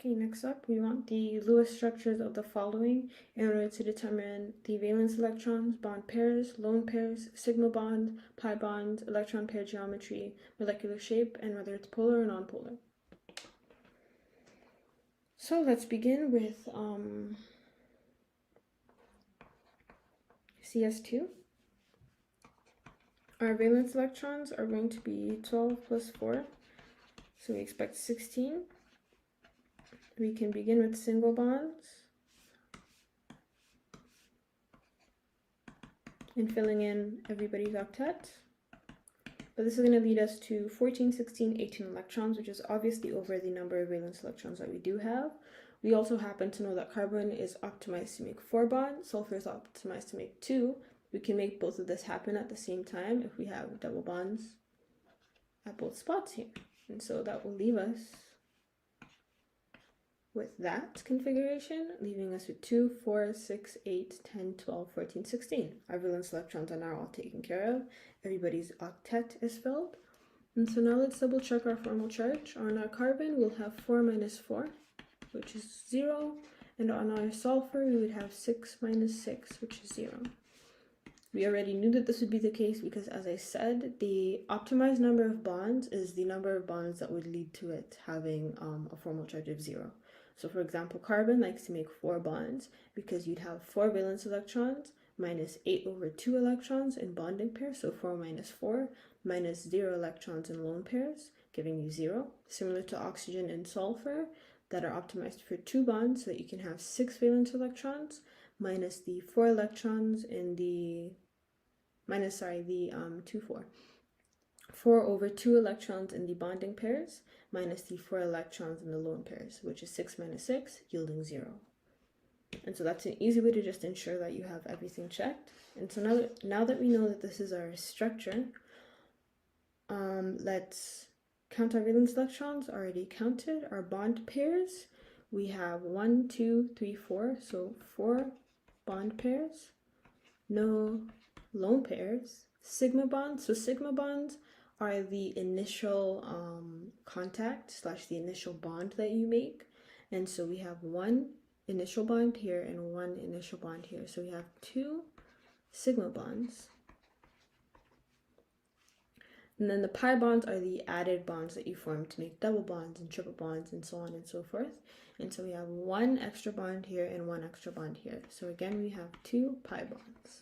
Okay, next up, we want the Lewis structures of the following in order to determine the valence electrons, bond pairs, lone pairs, sigma bond, pi bond, electron pair geometry, molecular shape, and whether it's polar or nonpolar. So let's begin with CS2. Our valence electrons are going to be 12 plus 4, so we expect 16. We can begin with single bonds and filling in everybody's octet. But this is going to lead us to 14, 16, 18 electrons, which is obviously over the number of valence electrons that we do have. We also happen to know that carbon is optimized to make 4 bonds, sulfur is optimized to make 2. We can make both of this happen at the same time if we have double bonds at both spots here. And so that will leave us with that configuration, leaving us with 2, 4, 6, 8, 10, 12, 14, 16. Our valence electrons are now all taken care of. Everybody's octet is filled. And so now let's double check our formal charge. On our carbon, we'll have 4 minus 4, which is 0. And on our sulfur, we would have 6 minus 6, which is 0. We already knew that this would be the case because, as I said, the optimized number of bonds is the number of bonds that would lead to it having a formal charge of 0. So for example, carbon likes to make 4 bonds because you'd have 4 valence electrons minus 8 over 2 electrons in bonding pairs, so 4 minus 4, minus 0 electrons in lone pairs, giving you 0. Similar to oxygen and sulfur that are optimized for 2 bonds so that you can have 6 valence electrons minus the 4 electrons in the, 4 over 2 electrons in the bonding pairs minus the 4 electrons in the lone pairs, which is 6 minus 6, yielding 0. And so that's an easy way to just ensure that you have everything checked. And so now that we know that this is our structure, let's count our valence electrons. Already counted. Our bond pairs, we have 1, 2, 3, 4, so 4 bond pairs, no lone pairs, sigma bonds. So sigma bonds are the initial contact / the initial bond that you make. And so we have 1 initial bond here and 1 initial bond here. So we have 2 sigma bonds. And then the pi bonds are the added bonds that you form to make double bonds and triple bonds and so on and so forth. And so we have 1 extra bond here and 1 extra bond here. So again, we have 2 pi bonds.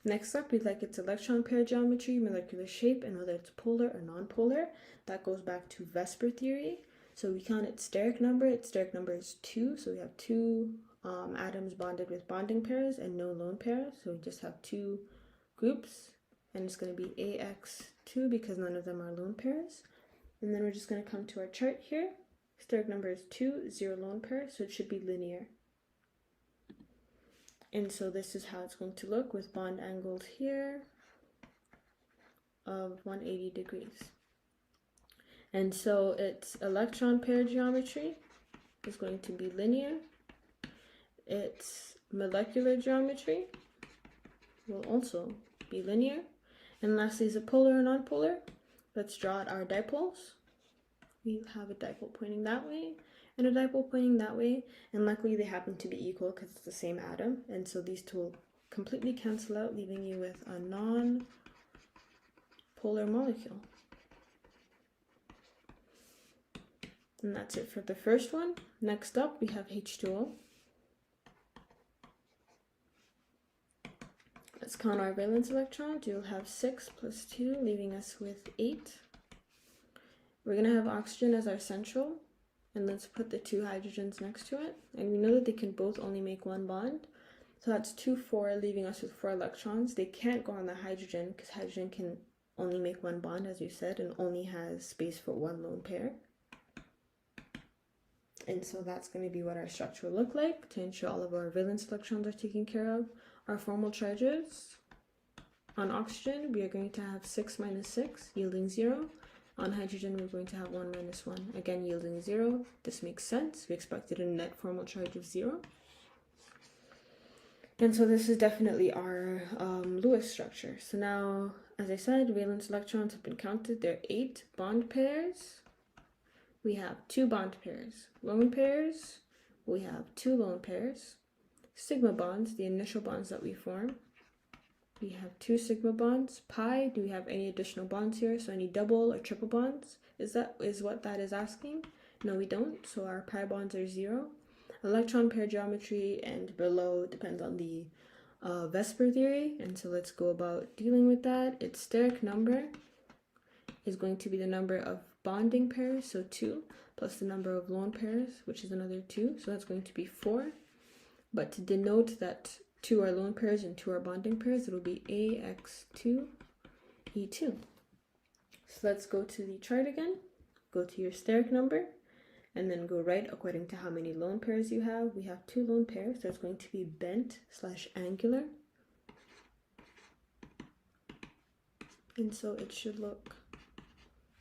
Next up, we'd like its electron pair geometry, molecular shape, and whether it's polar or nonpolar. That goes back to Vesper theory. So we count its steric number. Its steric number is 2. So we have 2 atoms bonded with bonding pairs and no lone pairs. So we just have 2 groups. And it's going to be AX2 because none of them are lone pairs. And then we're just going to come to our chart here. Steric number is 2, 0 lone pair, so it should be linear. And so this is how it's going to look with bond angles here of 180 degrees. And so its electron pair geometry is going to be linear. Its molecular geometry will also be linear. And lastly, is it polar or nonpolar? Let's draw out our dipoles. We have a dipole pointing that way and a dipole pointing that way. And luckily they happen to be equal because it's the same atom. And so these two will completely cancel out, leaving you with a non-polar molecule. And that's it for the first one. Next up, we have H2O. Let's count our valence electrons. You'll have 6 plus 2, leaving us with 8. We're going to have oxygen as our central, and let's put the 2 hydrogens next to it. And we know that they can both only make 1 bond. So that's 2, 4, leaving us with 4 electrons. They can't go on the hydrogen because hydrogen can only make 1 bond, as you said, and only has space for 1 lone pair. And so that's going to be what our structure will look like to ensure all of our valence electrons are taken care of. Our formal charges, on oxygen, we are going to have 6 minus 6, yielding 0. On hydrogen, we're going to have 1 minus 1, again yielding 0. This makes sense. We expected a net formal charge of 0. And so this is definitely our Lewis structure. So now, as I said, valence electrons have been counted. There are 8 bond pairs. we have 2 bond pairs. Lone pairs, we have 2 lone pairs. Sigma bonds, the initial bonds that we form, we have 2 sigma bonds. Pi, do we have any additional bonds here? So any double or triple bonds? Is what that is asking? No, we don't. So our pi bonds are 0. Electron pair geometry and below depends on the Vesper theory. And so let's go about dealing with that. Its steric number is going to be the number of bonding pairs, so 2, plus the number of lone pairs, which is another 2. So that's going to be 4. But to denote that 2 are lone pairs and 2 are bonding pairs, it'll be AX2, E2. So let's go to the chart again. Go to your steric number, and then go right according to how many lone pairs you have. We have 2 lone pairs, so it's going to be bent / angular. And so it should look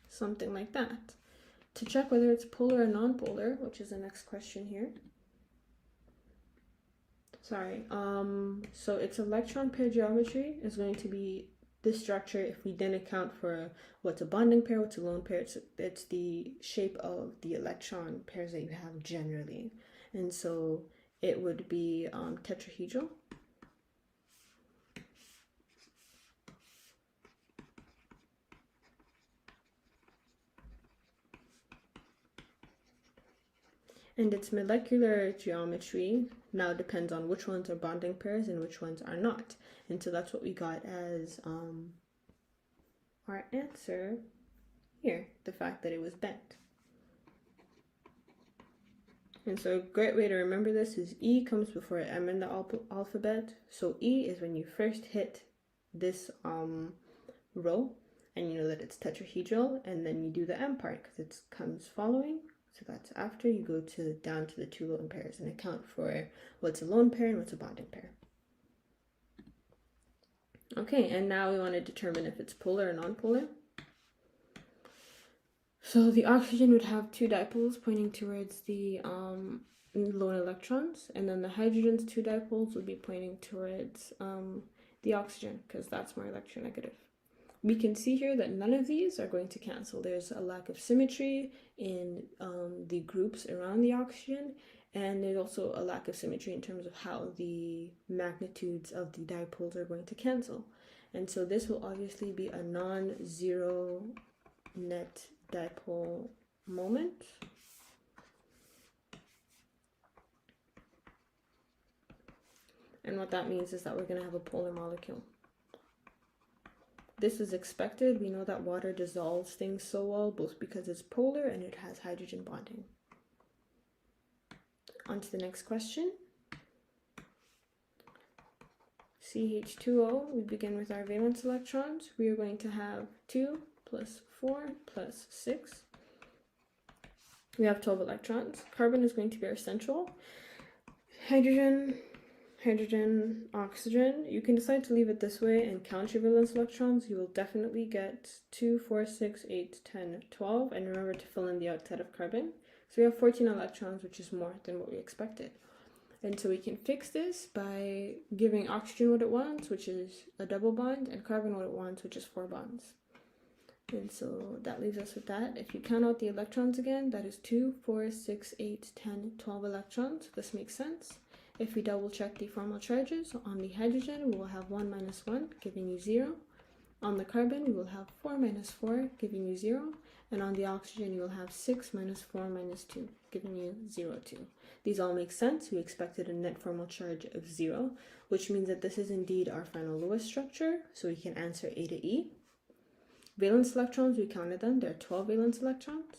something like that. To check whether it's polar or non-polar, which is the next question here. So its electron pair geometry is going to be this structure if we then account for what's a bonding pair, what's a lone pair. It's the shape of the electron pairs that you have generally. And so it would be tetrahedral. And its molecular geometry now depends on which ones are bonding pairs and which ones are not. And so that's what we got as our answer here, the fact that it was bent. And so a great way to remember this is E comes before M in the alphabet. So E is when you first hit this row, and you know that it's tetrahedral, and then you do the M part because it comes following. So that's after you go down to the 2 lone pairs and account for what's a lone pair and what's a bonding pair. Okay, and now we want to determine if it's polar or non-polar. So the oxygen would have 2 dipoles pointing towards the lone electrons, and then the hydrogen's 2 dipoles would be pointing towards the oxygen because that's more electronegative. We can see here that none of these are going to cancel. There's a lack of symmetry in the groups around the oxygen, and there's also a lack of symmetry in terms of how the magnitudes of the dipoles are going to cancel. And so this will obviously be a non-zero net dipole moment. And what that means is that we're going to have a polar molecule. This is expected. We know that water dissolves things so well, both because it's polar and it has hydrogen bonding. On to the next question. CH2O, we begin with our valence electrons. We are going to have 2 plus 4 plus 6. We have 12 electrons. Carbon is going to be our central. Hydrogen, oxygen. You can decide to leave it this way and count your valence electrons. You will definitely get 2, 4, 6, 8, 10, 12. And remember to fill in the outside of carbon. So we have 14 electrons, which is more than what we expected. And so we can fix this by giving oxygen what it wants, which is a double bond, and carbon what it wants, which is 4 bonds. And so that leaves us with that. If you count out the electrons again, that is 2, 4, 6, 8, 10, 12 electrons. This makes sense. If we double check the formal charges, on the hydrogen we will have 1 minus 1, giving you 0. On the carbon we will have 4 minus 4, giving you 0. And on the oxygen you will have 6 minus 4 minus 2, giving you 0, 2. These all make sense. We expected a net formal charge of 0, which means that this is indeed our final Lewis structure. So we can answer A to E. Valence electrons, we counted them. There are 12 valence electrons.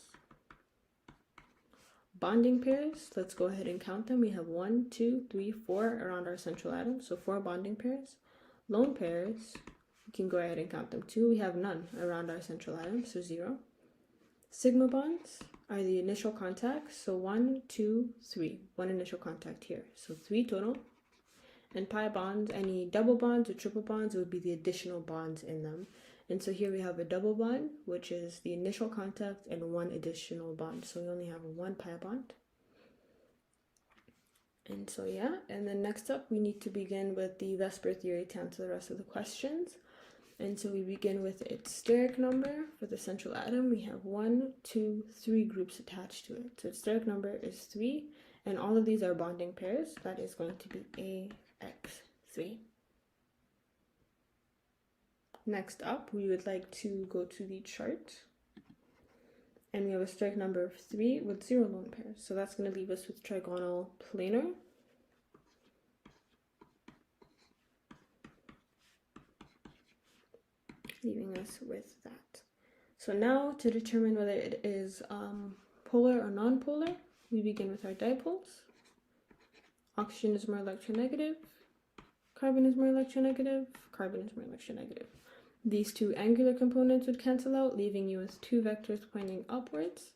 Bonding pairs, let's go ahead and count them. We have 1, 2, 3, 4 around our central atom, so 4 bonding pairs. Lone pairs, we can go ahead and count them too. We have none around our central atom, so 0. Sigma bonds are the initial contacts, so 1, 2, 3. 1 initial contact here, so 3 total. And pi bonds, any double bonds or triple bonds, would be the additional bonds in them. And so here we have a double bond, which is the initial contact, and 1 additional bond. So we only have 1 pi bond. And so yeah, and then next up we need to begin with the Vesper theory to answer the rest of the questions. And so we begin with its steric number. For the central atom, we have 1, 2, 3 groups attached to it. So its steric number is 3, and all of these are bonding pairs. That is going to be AX3. Next up, we would like to go to the chart. And we have a steric number of 3 with 0 lone pairs. So that's going to leave us with trigonal planar. Leaving us with that. So now to determine whether it is polar or non-polar, we begin with our dipoles. Oxygen is more electronegative, carbon is more electronegative, carbon is more electronegative. These two angular components would cancel out, leaving you with 2 vectors pointing upwards.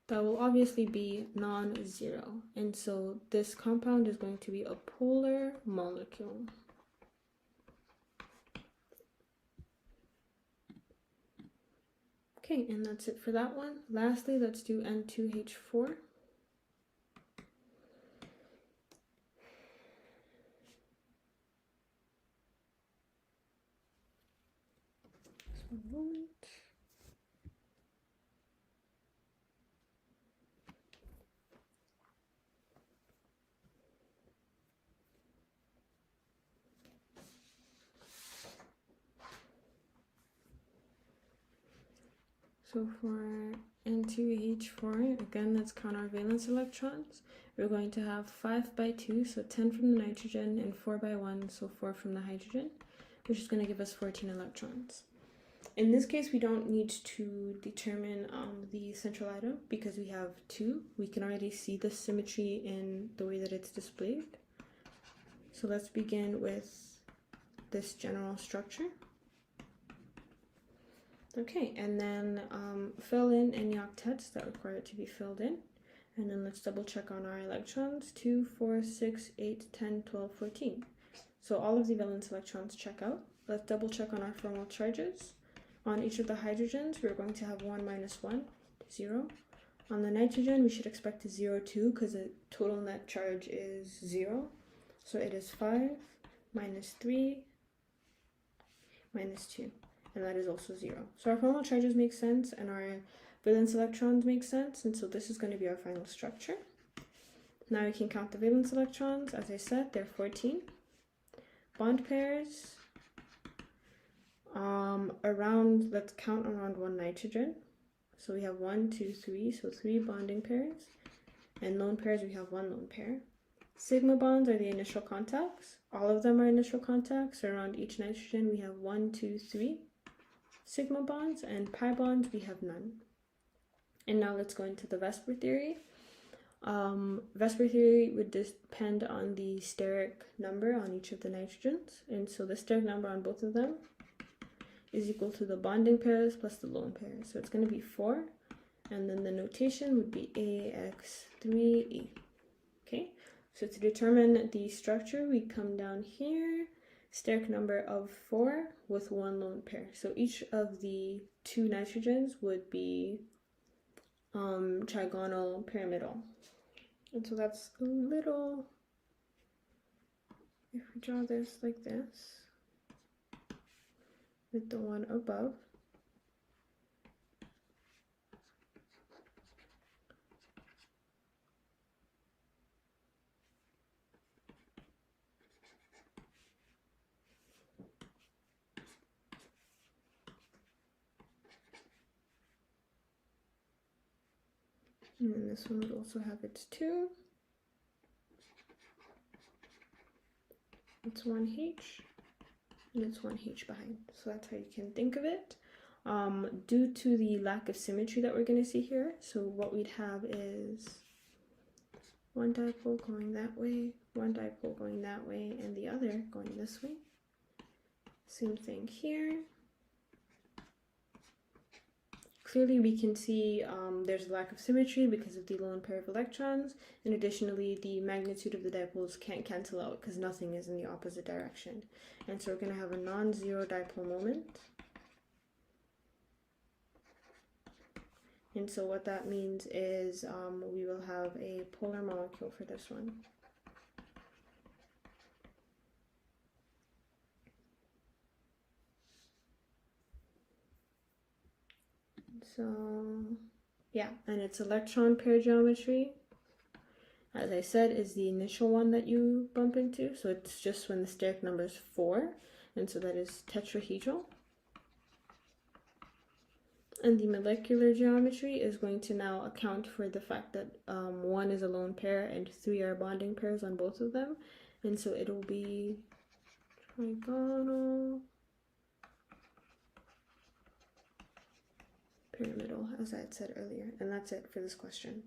That will obviously be non-zero. And so this compound is going to be a polar molecule. Okay, and that's it for that one. Lastly, let's do N2H4. Just one moment. So for N2H4, again, let's count our valence electrons. We're going to have 5 by 2, so 10 from the nitrogen, and 4 by 1, so 4 from the hydrogen, which is going to give us 14 electrons. In this case, we don't need to determine the central atom because we have 2. We can already see the symmetry in the way that it's displayed. So let's begin with this general structure. Okay, and then fill in any octets that require it to be filled in. And then let's double check on our electrons, 2, 4, 6, 8, 10, 12, 14. So all of the valence electrons check out. Let's double check on our formal charges. On each of the hydrogens, we're going to have 1 minus 1, 0. On the nitrogen, we should expect a 0 too, because the total net charge is 0. So it is 5 minus 3 minus 2. And that is also 0. So our formal charges make sense, and our valence electrons make sense, and so this is going to be our final structure. Now we can count the valence electrons. As I said, they're 14. Bond pairs, let's count around 1 nitrogen. So we have 1, 2, 3, so 3 bonding pairs. And lone pairs, we have 1 lone pair. Sigma bonds are the initial contacts. All of them are initial contacts. So around each nitrogen, we have 1, 2, 3 sigma bonds, and pi bonds, we have none. And now let's go into the Vesper theory. Vesper theory would depend on the steric number on each of the nitrogens. And so the steric number on both of them is equal to the bonding pairs plus the lone pairs. So it's going to be 4. And then the notation would be AX3E. Okay, so to determine the structure, we come down here. Steric number of 4 with 1 lone pair. So each of the 2 nitrogens would be trigonal pyramidal. And so that's a little, if we draw this like this, with the one above, and then this one would also have its 2. It's 1H, and it's 1H behind. So that's how you can think of it. Due to the lack of symmetry that we're going to see here, so what we'd have is 1 dipole going that way, 1 dipole going that way, and the other going this way. Same thing here. Clearly we can see there's a lack of symmetry because of the lone pair of electrons, and additionally the magnitude of the dipoles can't cancel out because nothing is in the opposite direction. And so we're going to have a non-zero dipole moment. And so what that means is we will have a polar molecule for this one. So yeah, and it's electron pair geometry. As I said, is the initial one that you bump into. So it's just when the steric number is 4. And so that is tetrahedral. And the molecular geometry is going to now account for the fact that 1 is a lone pair and 3 are bonding pairs on both of them. And so it will be trigonal, pyramidal, as I had said earlier. And that's it for this question.